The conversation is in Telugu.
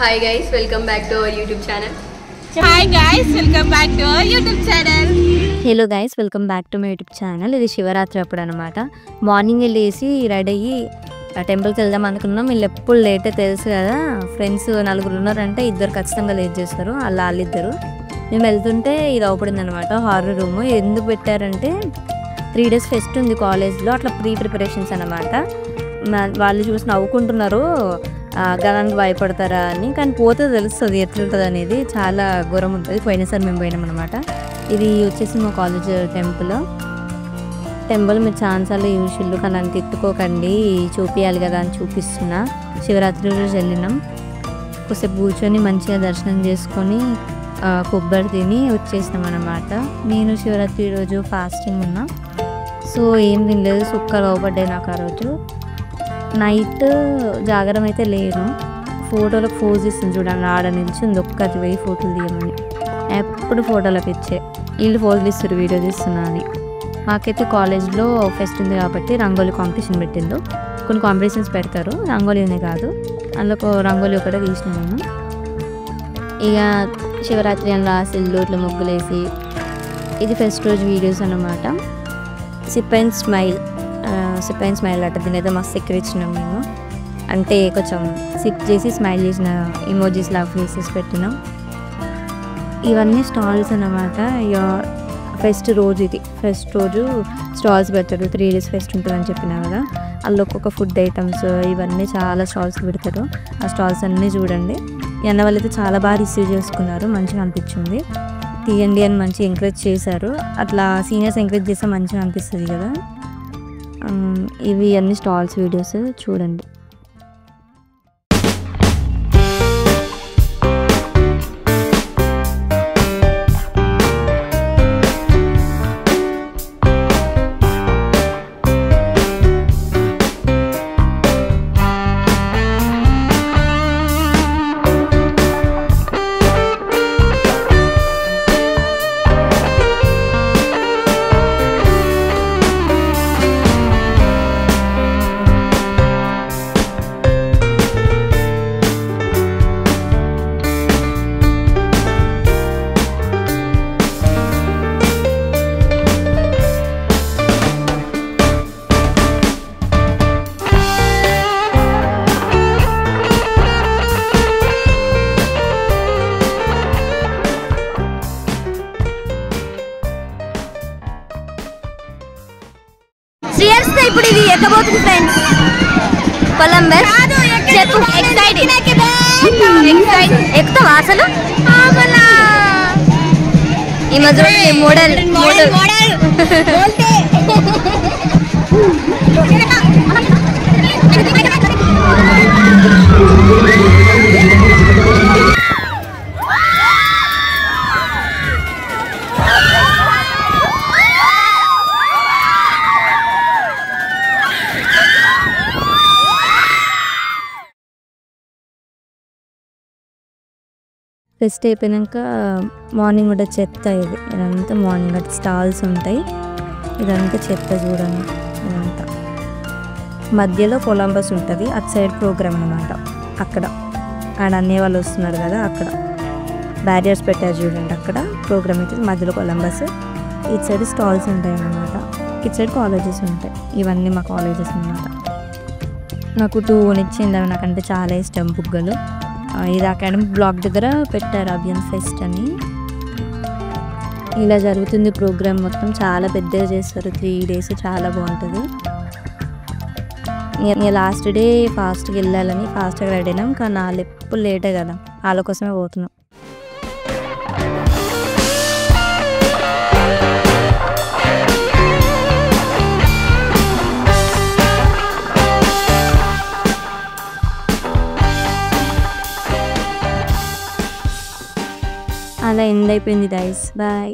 Hi guys, welcome back to our YouTube channel. Hi guys, welcome back to our YouTube channel. Hello guys, welcome back to my YouTube channel. ఇది శివరాత్రి అప్పుడు అన్నమాట. మార్నింగ్ లేసి రెడీ అయ్యి టెంపుల్కి వెళ్దాం అనుకున్నాం. వీళ్ళు ఎప్పుడు లేటే తెలుసు కదా, ఫ్రెండ్స్ నలుగురు ఉన్నారంటే ఇద్దరు ఖచ్చితంగా లేట్ చేస్తారు, వాళ్ళిద్దరు. మేము వెళ్తుంటే ఇది ఓపెడింది అనమాట, హారర్ రూమ్. ఎందుకు పెట్టారంటే 3 days ఫెస్ట్ ఉంది కాలేజ్లో, అట్లా ప్రిపరేషన్స్ అనమాట. వాళ్ళు చూసి నవ్వుకుంటున్నారు, గణానికి భయపడతారా అని. కానీ పోతే తెలుస్తుంది ఎట్లుంటుంది అనేది, చాలా ఘోరం ఉంటుంది. పోయినసారి మేము పోయినాం అనమాట. ఇది వచ్చేసి మా కాలేజ్ టెంపుల్ మీరు ఛాన్సార్లు యూజువల్, కానీ నన్ను తిట్టుకోకండి, చూపించాలి కదా అని చూపిస్తున్నా. శివరాత్రి రోజు వెళ్ళినాం, కొద్దిసేపు కూర్చొని మంచిగా దర్శనం చేసుకొని కొబ్బరి తిని వచ్చేసినాం అనమాట. నేను శివరాత్రి రోజు ఫాస్టింగ్ ఉన్నా, సో ఏం తినలేదు, సుక్కలు అవపడ్డాయి నాకు ఆ రోజు. నైట్ జాగరం అయితే లేను. ఫోటోలకు ఫోజ్ ఇస్తుంది చూడండి, ఆడ నిల్చుంది ఒక్కటి పోయి ఫోటోలు తీయమని. ఎప్పుడు ఫోటోలకు ఇచ్చే వీళ్ళు ఫోజులు ఇస్తారు, వీడియో తీస్తున్నా అని. మాకైతే కాలేజ్లో ఫెస్ట్ ఉంది కాబట్టి రంగోలీ కాంపిటీషన్ పెట్టిండు. కొన్ని కాంపిటీషన్స్ పెడతారు, రంగోలీనే కాదు, అందులో రంగోలీ ఒకటే తీసిన నేను. ఇక శివరాత్రి అని రాసి ఇట్లా ముగ్గులేసి, ఇది ఫెస్ట్ రోజు వీడియోస్ అన్నమాట. సిప్ అండ్ స్మైల్ అట్ట దీని అయితే మస్తు ఎక్కువ ఇచ్చినాం మేము. అంటే కొంచెం సిప్ చేసి స్మైల్ చేసిన ఇమోజీస్ లాగా ఫేసెస్ పెట్టినాం. ఇవన్నీ స్టాల్స్ అన్నమాట. ఇక ఫెస్ట్ రోజు, ఇది ఫెస్ట్ రోజు స్టాల్స్ పెడతారు. 3 days ఫెస్ట్ ఉంటుందని చెప్పినా కదా, అందులో ఒక్కొక్క ఫుడ్ ఐటమ్స్ ఇవన్నీ చాలా స్టాల్స్ పెడతారు. ఆ స్టాల్స్ అన్నీ చూడండి. అన్న వాళ్ళైతే చాలా బాగా రిసీవ్ చేసుకున్నారు, మంచిగా అనిపించింది. తీయండి అని మంచిగా ఎంకరేజ్ చేశారు. అట్లా సీనియర్స్ ఎంకరేజ్ చేస్తే మంచిగా అనిపిస్తుంది కదా. ఇవి అన్ని స్టాల్స్ వీడియోస్ చూడండి. ఇప్పుడు ఇది ఎక్కబోతుంది ఫ్రెండ్స్, కొలంబస్. చెప్పు, ఎక్కుతావా అసలు? ఈ మధ్య మోడల్ ఫెస్ట్ అయిపోయాక మార్నింగ్ కూడా చెత్త, ఇదంతా మార్నింగ్ అటు స్టాల్స్ ఉంటాయి, ఇదంతా చెత్త చూడండి. ఇదంతా మధ్యలో కొలంబస్ ఉంటుంది, అటు సైడ్ ప్రోగ్రామ్ అనమాట. అక్కడ ఆడ అనే వాళ్ళు వస్తున్నారు కదా, అక్కడ బ్యారియర్స్ పెట్టారు చూడండి, అక్కడ ప్రోగ్రామ్ అయితే. మధ్యలో కొలంబస్, ఇటు సైడ్ స్టాల్స్ ఉంటాయి అన్నమాట, ఇటు సైడ్ కాలేజెస్ ఉంటాయి. ఇవన్నీ మా కాలేజెస్ అన్నమాట. నాకు 2 కొనిచ్చింది, అవి నాకంటే చాలా ఇష్టం బుగ్గలు. ఇది అకాడమిక్ బ్లాక్ దగ్గర పెట్టారు, అభియాన్ ఫెస్ట్ అని. ఇలా జరుగుతుంది ప్రోగ్రామ్ మొత్తం, చాలా పెద్దగా చేస్తారు. 3 days చాలా బాగుంటుంది. లాస్ట్ డే ఫాస్ట్గా వెళ్ళాలని ఫాస్ట్గా రెడీ అయినాం, కానీ వాళ్ళు ఎప్పుడు లేటే కదా, వాళ్ళ కోసమే పోతున్నాం. అలా ఎండ్ అయిపోయింది గైస్, బాయ్.